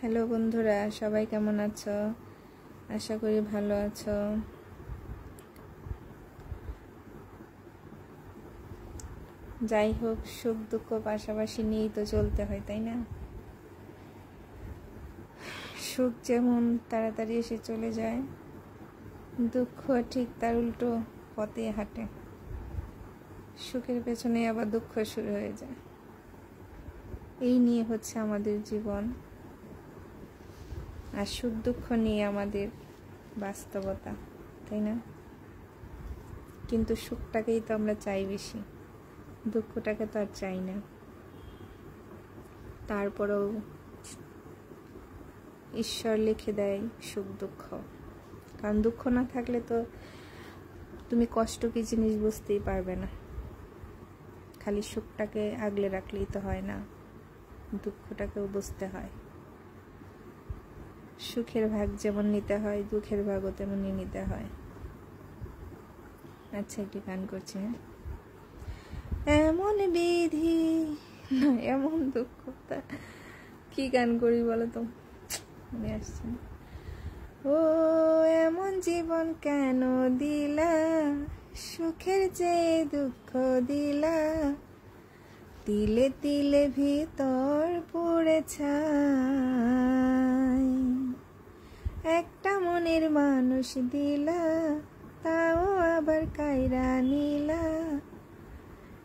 Hello বন্ধুরা, সবাই কেমন আছো? আশা করি ভালো আছো। যাই হোক, সুখ দুঃখ পাশাপাশি নিয়েই তো চলতে হয়, তাই না? সুখ যেমন তাড়াতাড়ি এসে চলে যায়, দুঃখ ঠিক তার উল্টো পথে হাঁটে। সুখের পেছনে আবার দুঃখ শুরু হয়ে যায়। এই নিয়ে হচ্ছে আমাদের জীবন, আর সুখ দুঃখ নিয়ে আমাদের বাস্তবতা, তাই না? কিন্তু সুখটাকেই তো আমরা চাই বেশি, দুঃখটাকে তো আর চাই না। তারপরেও ঈশ্বর লিখে দেয় সুখ দুঃখ, কারণ দুঃখ না থাকলে তো তুমি কষ্ট কি জিনিস বুঝতেই পারবে না। খালি সুখটাকে আগলে রাখলেই তো হয় না, দুঃখটাকেও বুঝতে হয়। সুখের ভাগ যেমন নিতে হয়, দুঃখের ভাগও তেমনই নিতে হয়। আচ্ছা, একটি গান করছি। এমন বিধি না এমন দুঃখ, কি গান করি বলো তো, মনে আসছে না। ও এমন জীবন কেন দিলা, সুখের চেয়ে দুঃখ দিলা, তিলে তিলে ভিতর পড়ে ছাই। একটা মনের মানুষ দিলা, তাও আবার কাইরা নিলা,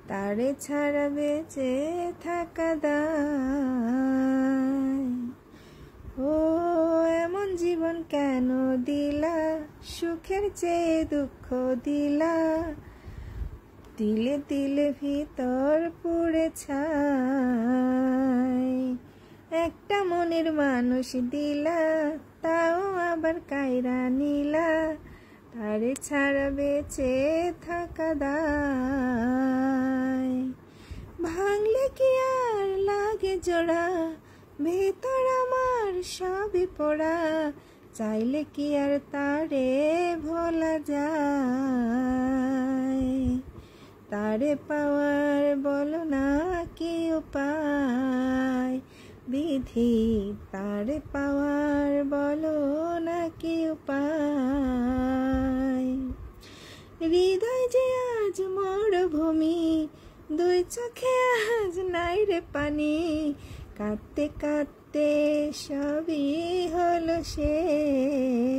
তারে ছাড়া বেঁচে থাকা দায়। ও এমন জীবন কেন দিলা, সুখের চেয়ে দুঃখ দিলা, তিলে তিলে ভিতর পুড়ে ছাই। একটা মনের মানুষ দিলা, তাও আবার কাইরা নিলা, তারে ছাড়া বেঁচে থাকা দায়। ভাঙলে কি আর লাগে জোড়া, ভেতর আমার সবই পোড়া, চাইলে কি আর তারে ভোলা যায়। তারে পাওয়ার বলো না কি উপায়, বিধি তারে পাওয়ার বলো না কি উপায়। হৃদয় যে আজ মরুভূমি, দুই চোখে আজ নাই রে পানি, কাঁদতে কাঁদতে সবই হলো শেষ।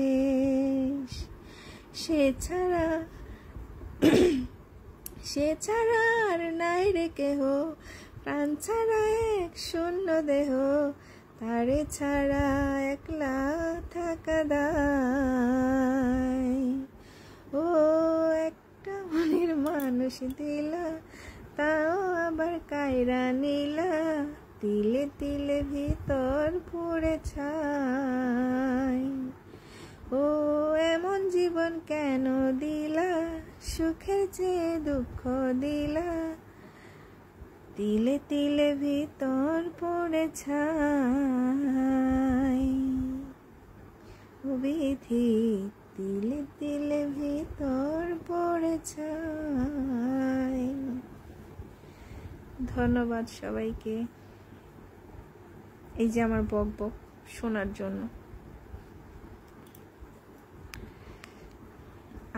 সে ছাড়া আর নাই রে কেহ, প্রাণ ছাড়া এক শূন্য দেহ, তারে ছাড়া একলা থাকা দায়। ও একটা মনের মানুষ দিলা, তাও আবার কাইরা নিলা, তিলে তিলে ভিতর পুড়ে ছাই। ও এমন জীবন কেন দিলা, সুখের চেয়ে দুঃখ দিলা, তিলে তিলে ভিতর পড়ে ছাই। ও বিধি তিলে তিলে ভিতর পড়ে ছাই। ধন্যবাদ সবাইকে এই যে আমার বক বক শোনার জন্য।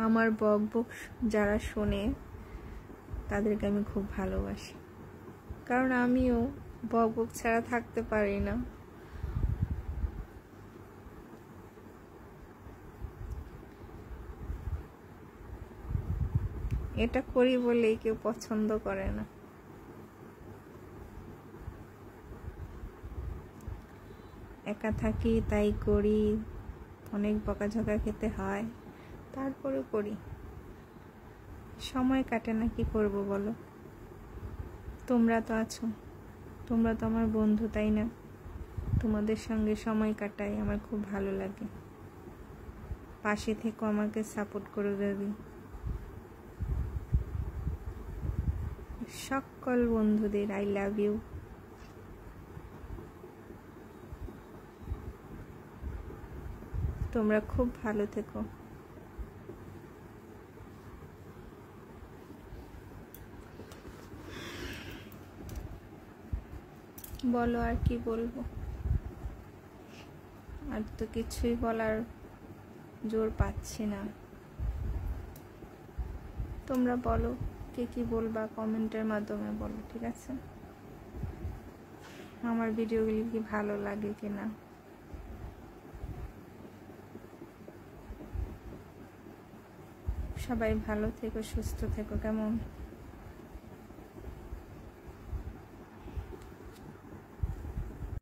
আমার বক বক যারা শোনে তাদেরকে আমি খুব ভালোবাসি, কারণ আমিও বক বক ছাড়া থাকতে পারি না। এটা করি বলেই কেউ পছন্দ করে না। একা থাকি তাই করি, অনেক বকাঝকা খেতে হয়, তারপরে করি। সময় কাটে না, কি করব বলো? তোমরা তো আছো, তোমরা তো আমার বন্ধু, তাই না? তোমাদের সঙ্গে সময় কাটাই, আমার খুব ভালো লাগে। পাশে থেকো, আমাকে সাপোর্ট করে দেবে। সকল বন্ধুদের আই লাভ ইউ। তোমরা খুব ভালো থেকো। বলো আর কি বলবো। আর তো কিছুই বলার জোর পাচ্ছি না। তোমরা বলো কে কি বলবা, কমেন্টের মাধ্যমে বলো, ঠিক আছে? আমার ভিডিওগুলি কি ভালো লাগে কিনা। সবাই ভালো থেকো, সুস্থ থেকো, কেমন?